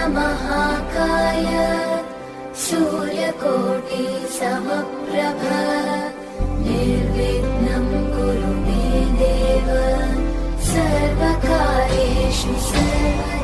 महाकाय सूर्यकोटि समप्रभ निर्विघ्नं कुरु मे देव सर्वकार्येषु सर्वदा।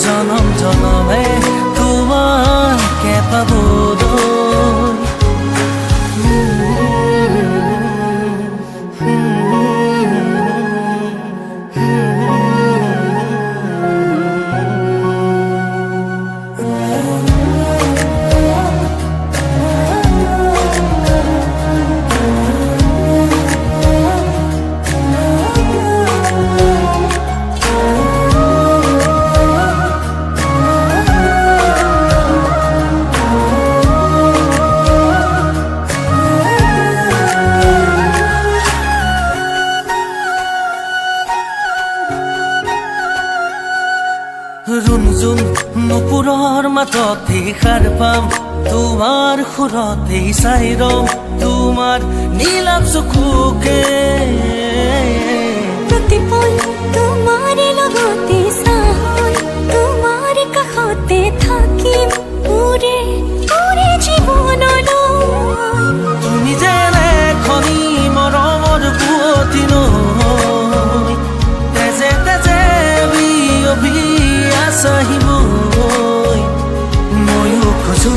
জনম জনমে তোমাকে পাবো ৰুণজুন নুপুৰৰ মাততে সাৰ পাম তোমাৰ সুৰতে চাই ৰম তোমাৰ নীলাভ চকুকে প্ৰতিপল তোমাৰ লগতে চাই তোমাৰ কাষতে থাকিম পুৰে পুৰে জীৱনলৈ তুমি যেনে খনি মৰমৰ পুৱতি নৈ তেজে তেজে বিয়পি আহিবই ময়ো খোজো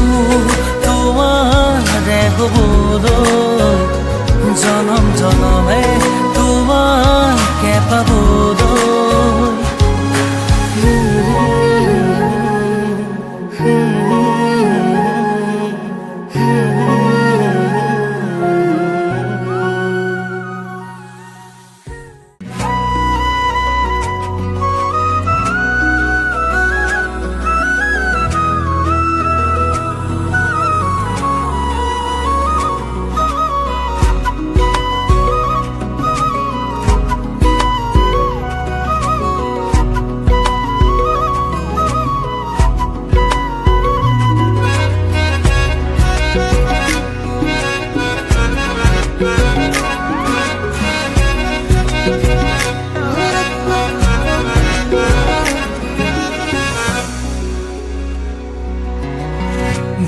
তোমাৰে হ'বলৈ জনম জনমে তোমাকে পাবলৈ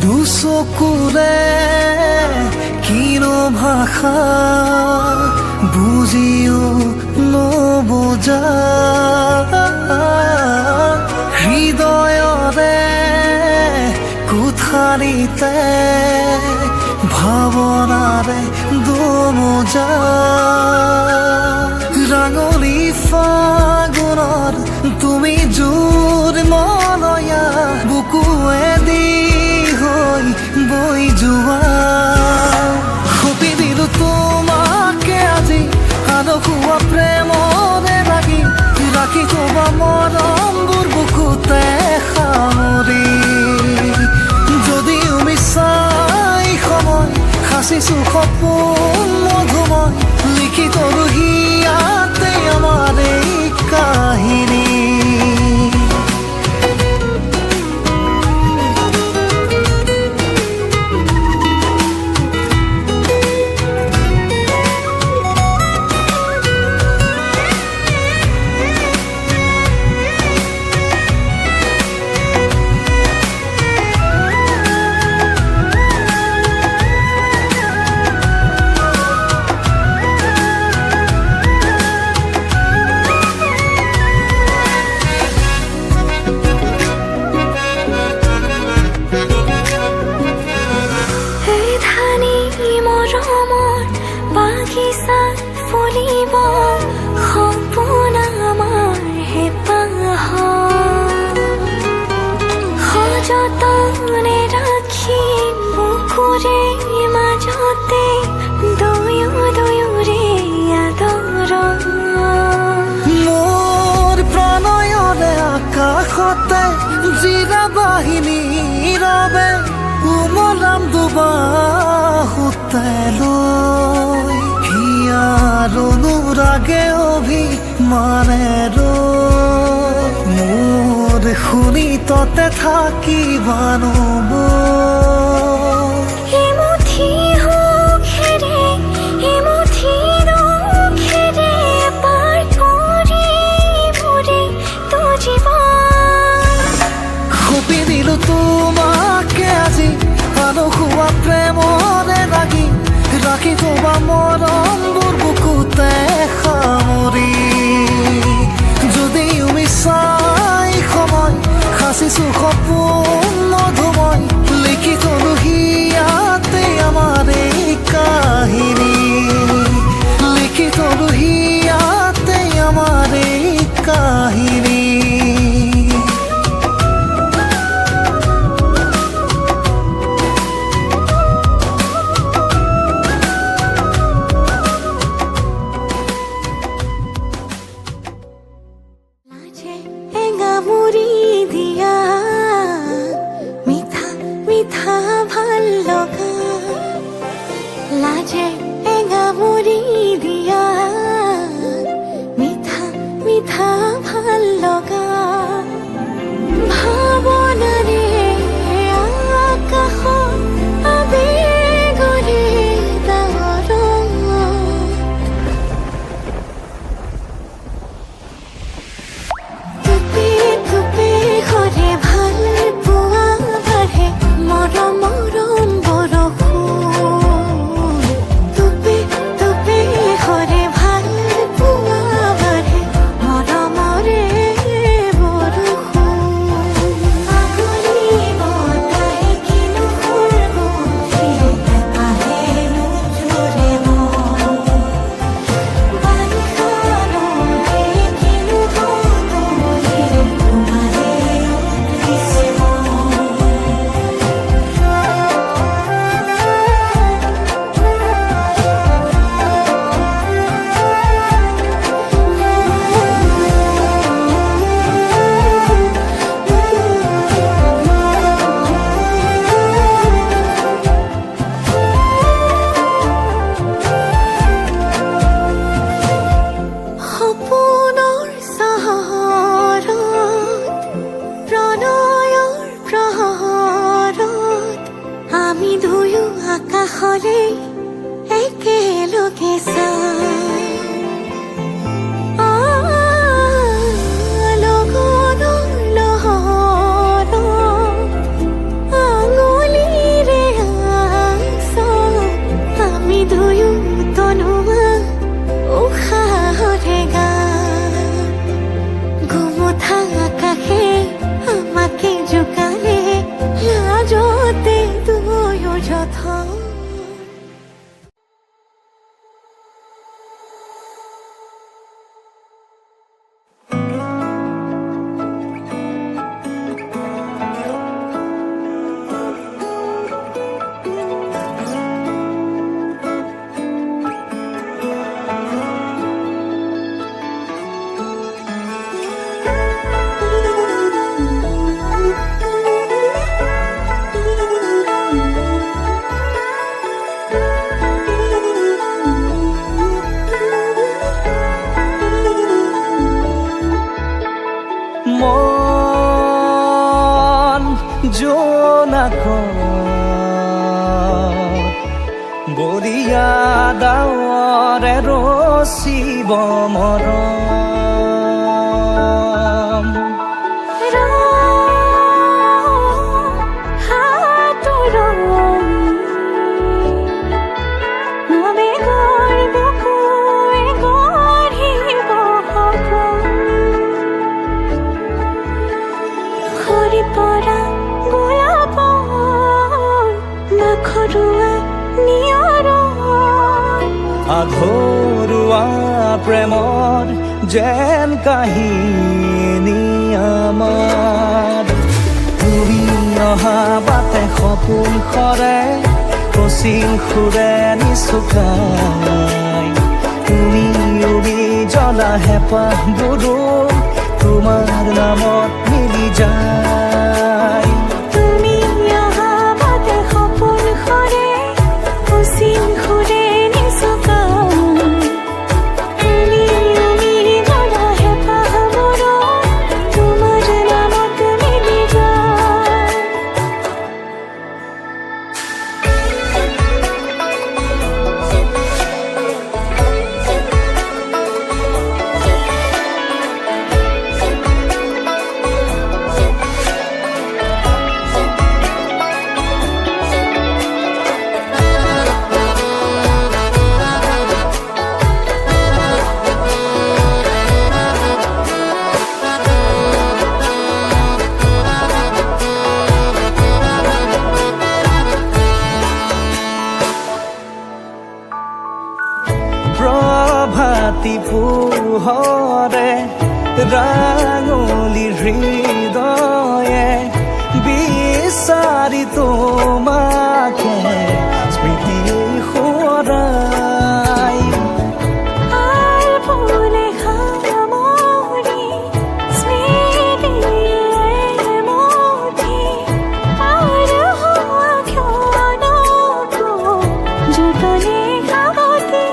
দুচকুৰে কিনো ভাষা বুজিও নবুজা হৃদয়ৰে কোঠাৰিতে ভাৱনাৰে দোমোজা ৰাঙলী ফাগুনৰ তুমি জোৰ মনয়া বুকুৱে দি বৈ যোৱা সপি দিলো তোমাকে আজি আনখুৱা প্ৰেমৰে লাগি ৰাখি থবা মৰমবোৰ বুকুতে সামৰি যদিও মিছাই সময় সাঁচিছো সপোন মধুময় লিখি তলো হিয়াতে আমাৰ এই কাহিনী জিৰা বাহিনীৰ বাবে উমলাম দুবাহুতেলৈ হিয়াৰ অনুৰাগে অভিমানেৰে মোৰ শুনি ততে থাকিবানো এমুঠি সুখেৰে এমুঠি দুখেৰে পাৰ কৰিবৰে তো জীৱন সপি দিলো তোমাকে আজি আনহুৱা প্ৰেমৰে লাগি ৰাখি থবা মৰমবোৰ বুকুতে সামৰি যদিও মিছাই সময় সাঁচিছো সপোন মধুময় লিখি থলো হিয়াতে আমাৰ এই কাহিনী লিখি থলো হিয়াতে আমাৰ এই কাহিনী লাজে এঙামুৰি দিয়া মিঠা মিঠা ভাল লগা লাজে এঙামুৰি দিয়া মিঠা মিঠা ভাল লগা ভাৱনাৰে আকাশত আবেগৰে ডাৱৰত টুপি টুপি সৰে ভাল পোৱা বাঢ়ে মৰম মৰম বৰষুণ টুপি টুপি সৰে ভাল পোৱা বাঢ়ে মৰমৰে বৰষুণ আগুৰি বতাহে কিনো সুৰগুঠি আহে নোজোৰে মন বাৰিষাৰে কিনো বতৰে তোমাৰে উঠিছে সপোনৰ চহৰত প্ৰণয়ৰ প্ৰহৰত আমি দুয়ো আকাশৰে একেলগে লগনৰ লহৰত আঙুলিৰে আঁচত আমি দুয়ো তনুৱা উশাহৰে গান গোমঠা আকাশে আমাকে জোকালে লাজতে দুয়ো যথন মন জোনাকত বৰিয়া ডাৱৰে ৰচিব মৰম পৰা গোলাপৰ নখৰুৱা নিয়ৰ আধৰুৱা প্ৰেমৰ যেন কাহিনী আমাৰ তুমি অহা বাটে সপোন সৰে কচিং সুৰে নিচুকাই তুমি উৰি জ্বলা হেঁপাহবোৰো তোমাৰ নামত মিলি যায় ৰাঙলি হৃদয়ে বিচাৰি তোমাকে স্মৃতি সদায় আৰ ভুলে খামৰি স্মৃতিৰ মধি পাৰ হোৱা ক্ষণকো যতনে সাৱটি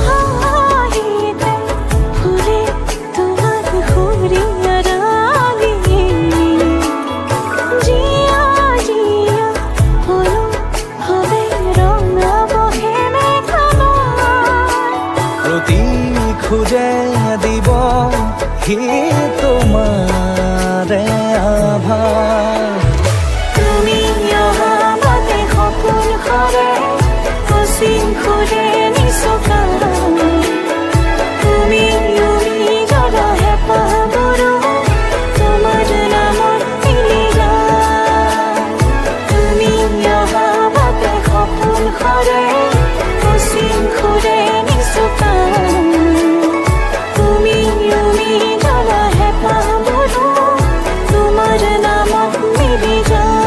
হাঁহিতে ফুলে তোমাক সুৰিয়াৰালি জিয়া জিয়া হলো হবে ৰঙা বহে মেঘালয় প্ৰতি খোজে দিব সি তোমাৰে আভাস তুমি অহা বাটে সপোন সৰে অসীম সুৰে নিচকা তুমি জৰা হেঁপাহবোৰো তোমাৰ নামত মিলি যায় তুমি অহা বাটে সপোন সৰে অসীম সুৰে নিচকা তুমি জৰা হেঁপাহবোৰো তোমাৰ নামত মিলি যায়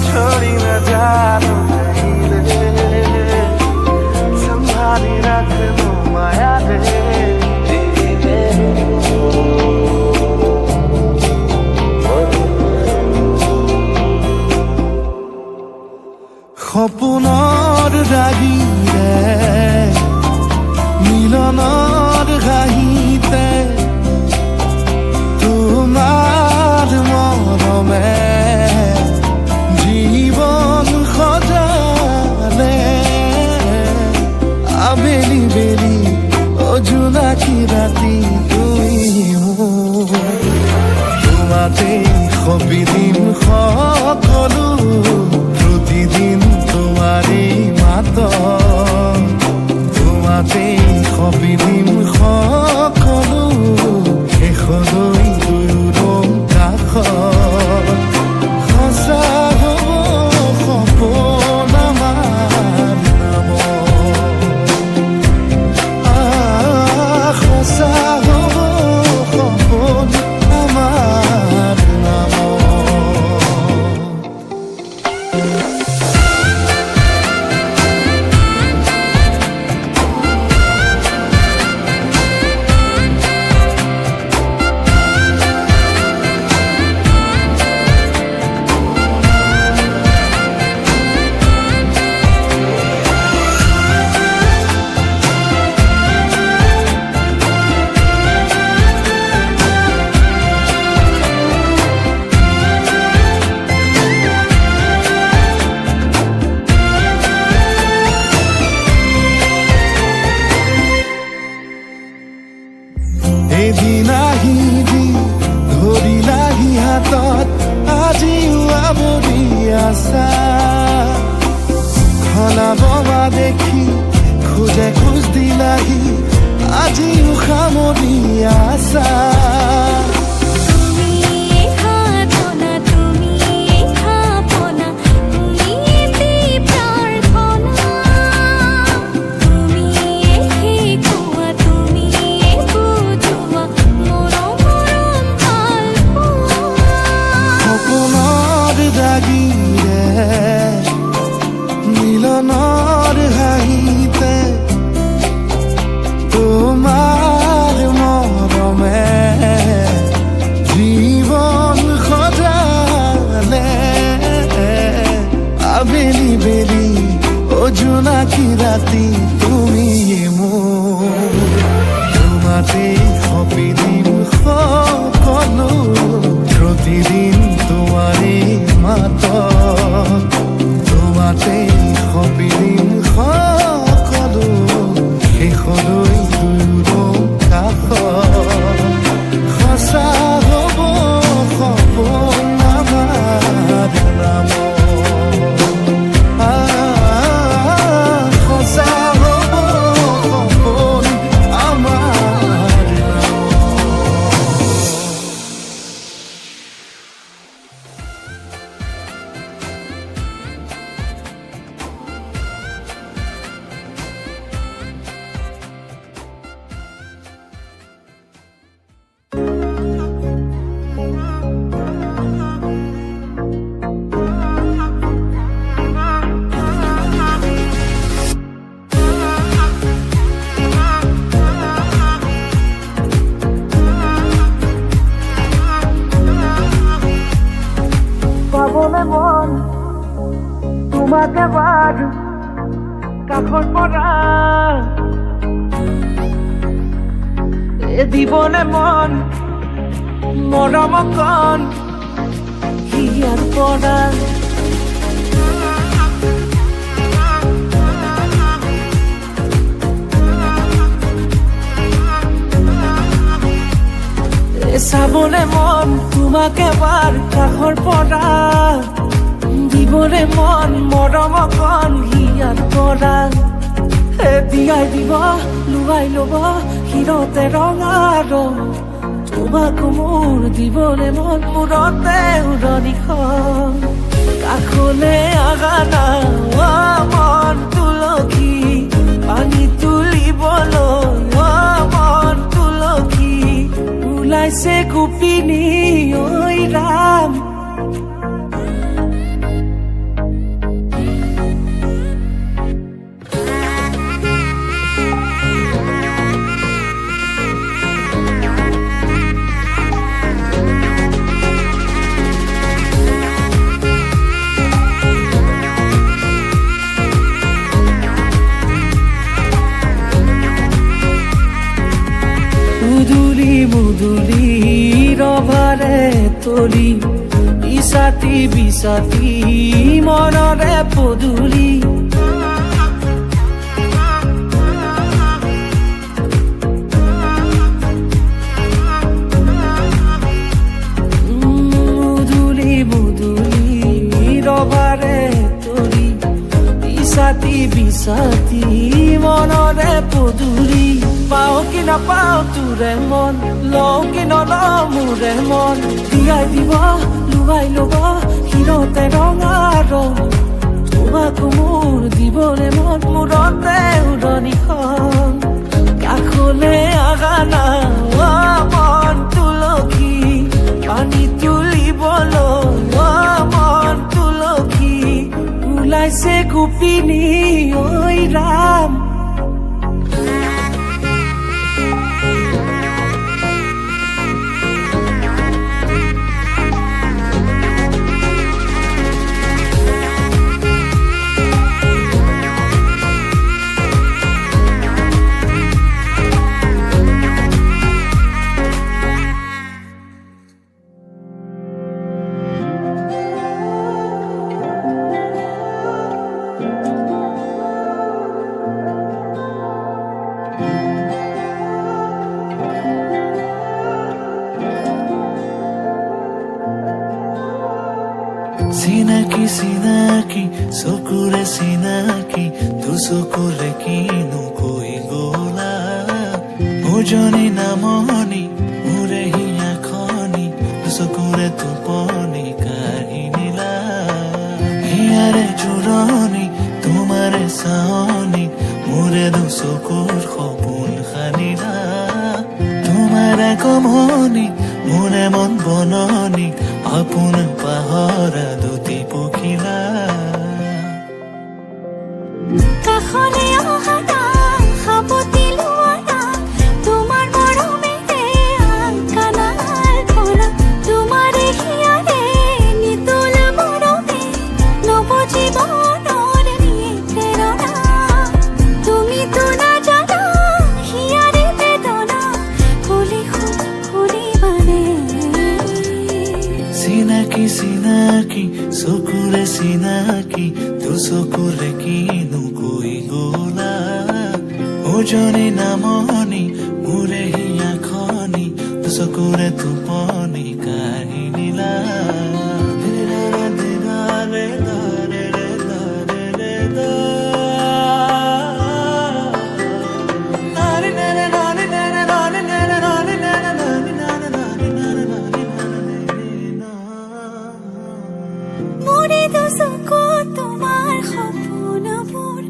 छोड़ी न जानो कहीं रे संभाली रख लो माया रे সপোনৰ ৰাগীৰে মিলনৰ ঘাঁহিতে তোমাৰ মৰমে জীবন সজালে আবেলি বেলি অজোনাকি ৰাতি তুমি তোমাতেই সবিদিন সকলো প্ৰতিদিন তোমাৰেই মাত তোমাতেই সবিদিন সকলো শেষলৈ দুয়োদম কাষত সঁচা হ'ব সপোন আমাৰ নামত সঁচা হ'ব সপোন আমাৰ নামত এদিন আহিবি ধৰিলাহি হাতত আজিও আৱৰি আছা খলাববা দেখি খোজে খোজ দিলাহি আজিও সামৰি আছা তুমি খাপনা তুমি খাপনা তুমি প্ৰাৰ্থনা তুমি শিকোৱা তুমি বুজোৱা মৰম ভাল সপোনৰ ৰাগীৰে মিলনৰ হাঁহিতে জোনাকি ৰাতি তুমি মোৰ তোমাতে সপিদিন সকলো প্ৰতিদিন তোমাৰে মাত তোমাতে সপিদিন সকলো শেষলৈ দুয়ো কাষ সঁচা হ'ব সপোন আমাৰ নামত সঁচা হ'ব সপোন আমাৰ পাবলে মন তোমাকে বাদ কাষত পৰা দিবলে মন মৰম কণ হিয়াৰ পৰা চাবলে মন তোমাকে বাৰ কাষৰ পৰা দিবলে মন মৰম কণ হিয়াৰ পৰা বিয়াই দিব লুৱাই ল'ব শিৰতে ৰঙা ৰং তোমাক মোৰ দিবলে মন মূৰতে উৰণিখন কাষলে আগানা মন তুলসী পানী তুলিবলৈ মন তুলসী ওলাইছে গোপিনী ঐ ৰাম মুদুলি ৰভাৰে তলি বিছাতি বিছাতি মনৰে পদূলি মুদুলি মুদুলি ৰভাৰে তলি বিছাতি বিছাতি মনৰে পদূলি পাও কি নাপাও তোৰে মন লওঁ কি নলওঁ মোৰে মন দিয়াই দিব লুৱাই ল'ব শিৰতে ৰঙা ৰং তোমাক মোৰ দিবলে মন মূৰতে উৰণিখন কাষলে আগানা মন তুলসী পানী তুলিবলৈ মন তুলসী ওলাইছে গোপিনী ঐ ৰাম চিনাকি চিনাকি চকুৰে চিনাকি তো চকুৰে কিনো কৈ গলা ওজনী নামনি মোৰে হিয়া খনি চকুৰে টোপনি কাঢ়ি নিলা হিয়াৰে জোৰণি তোমাৰে চাৱনি মোৰে দুচকুৰ সপোন সানিলা তোমাৰ আগমনি মোৰে মন বননি আপোন পাহৰা দুটি পখিলা কাষলে অহা না সাবতি লোৱা না তোমাৰ মৰমেৰে আংকানাৰ পৰা তোমাৰে হিয়াৰে নিতল মৰমে নৱ জীৱনৰ প্ৰেৰণা চিনাকি দুচকুৰে কিনো কৈ গলা ওজনী নামনি মোৰে হিয়া খনি দুচকুৰে টোপনি কাঢ়ি নিলা মোৰে দুচকু তোমাৰ সপোনবোৰ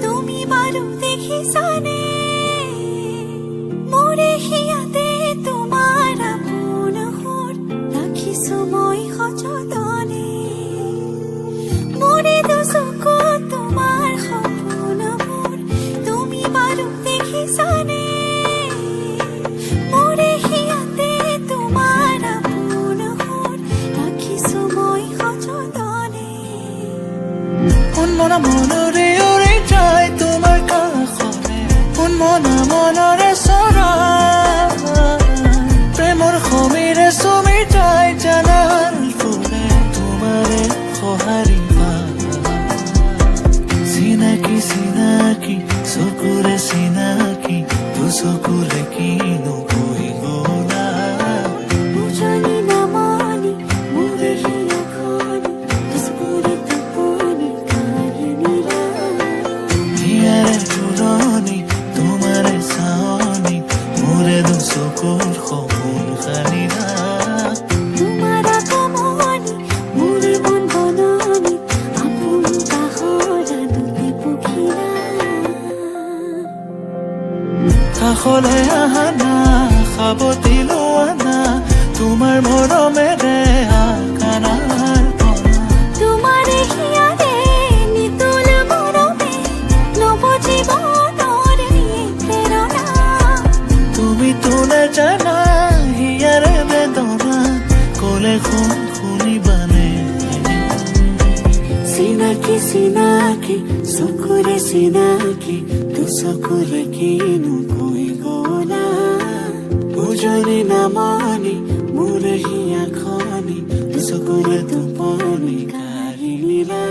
তুমি বাৰু দেখিছানে মোৰে হিয়াতে তোমাৰ আপোন সুৰ ৰাখিছো মই সযতনে মোৰে দুচকু তোমাৰ সপোনবোৰ তুমি বাৰু দেখিছানে মোৰে হিয়াতে তোমাৰ আপোন সুৰ ৰাখিছো মই সযতনে মন মনৰে উৰি যায় তোমাৰ কাষৰে মনৰে চৰা প্ৰেমৰ সমীৰে চুমি যায় জানাল ফুলে তোমাৰে সঁহাৰিবা চিনাকি চকুৰে চিনাকি দুচকুৰে কিনো কৈ গলা উজনি নামনি মোৰে হিয়া খনি দুচকুৰে টোপনি কাঢ়ি নিলা হিয়াৰে জোৰণি তোমাৰে চাৱনি মোৰে দুচকুৰ সপোন সানিলা তোমাৰ আগমনি মোৰে মন বননি আপোন পাহৰা দুটি পখিলা কাষলৈ আহা না সাৱটি লোৱা না তোমাৰ মৰমেৰে আকানাৰ পৰা তোমাৰে হিয়াৰে নিতুল মৰমে নৱ জীৱনৰে প্ৰেৰণা তুমি তোলে জানা হিয়াৰে বেদনা ক'লে শুনিবানে চিনাকি চকুৰে চিনাকি দুচকুৰে কিনো কৈ গলা উজনি নামনি মোৰে হিয়া খনি দুচকুৰে টোপনি কাঢ়ি নিলা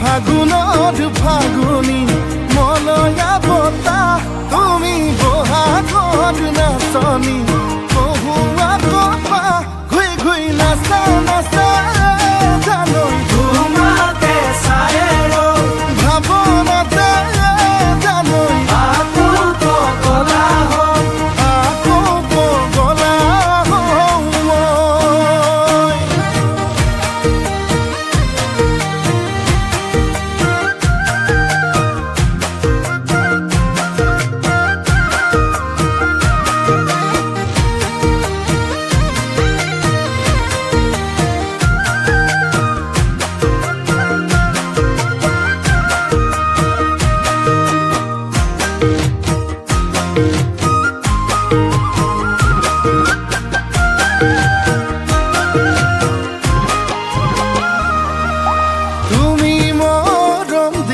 ফাগুনত ফাগুনি মলয়া বতাহ তুমি বহাগত নাচনি কহুৱা কপা ঘুই ঘুই নাচা নাচা জানৈ তোমাতে চায়েৰ ভাৱনাতে জানৈ আকৌ পগলা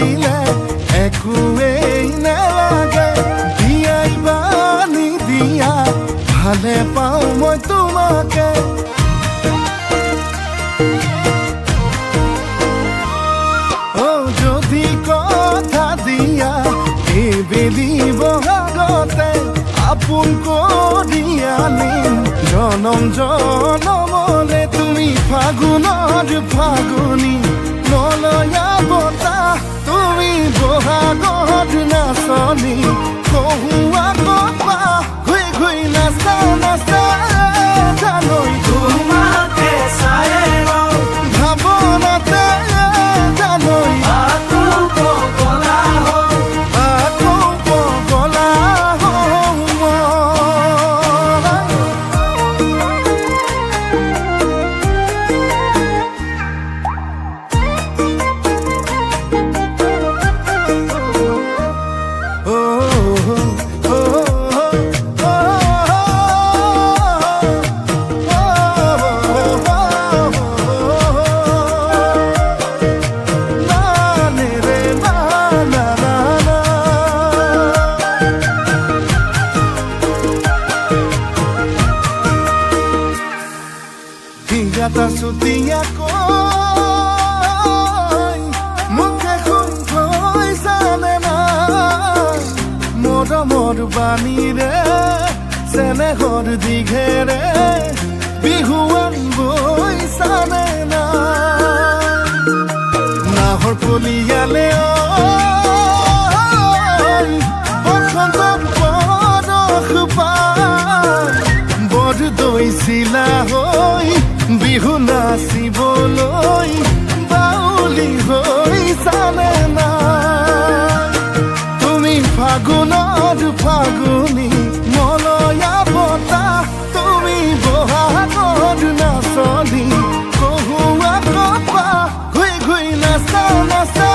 দিলে একোৱেই নেলাগে দিয়াই বা নিদিয়া ভালে পাওঁ মই তোমাকে যদি কথা দিয়া এইবেলি বহাগতে আপোন কৰি আনিম জনম জনমলে তুমি ফাগুনৰ ফাগুনী মলয়া বতাহ তুমি বহাগত নাচনী কহুৱা কপা ঘুই ঘুই নাচা নাচা জানৈ তোমাকে চাই ভাৱনাতে জানৈ আকৌ পগলা হওঁ আকৌ পগলা হওঁ মই। Gata sutia koi muke koi sane na mor bani re sene hor dighere bihuan boy sane na hor poliale oi bosontor podokpa bod doisila hoi Bihu নাচিবলৈ বাউলি হৈছানে না তুমি ফাগুনত ফাগুনী মলয়া বতাহ তুমি বহাগত নাচনী কহুৱা কপা ঘুই ঘুই নাচা নাচা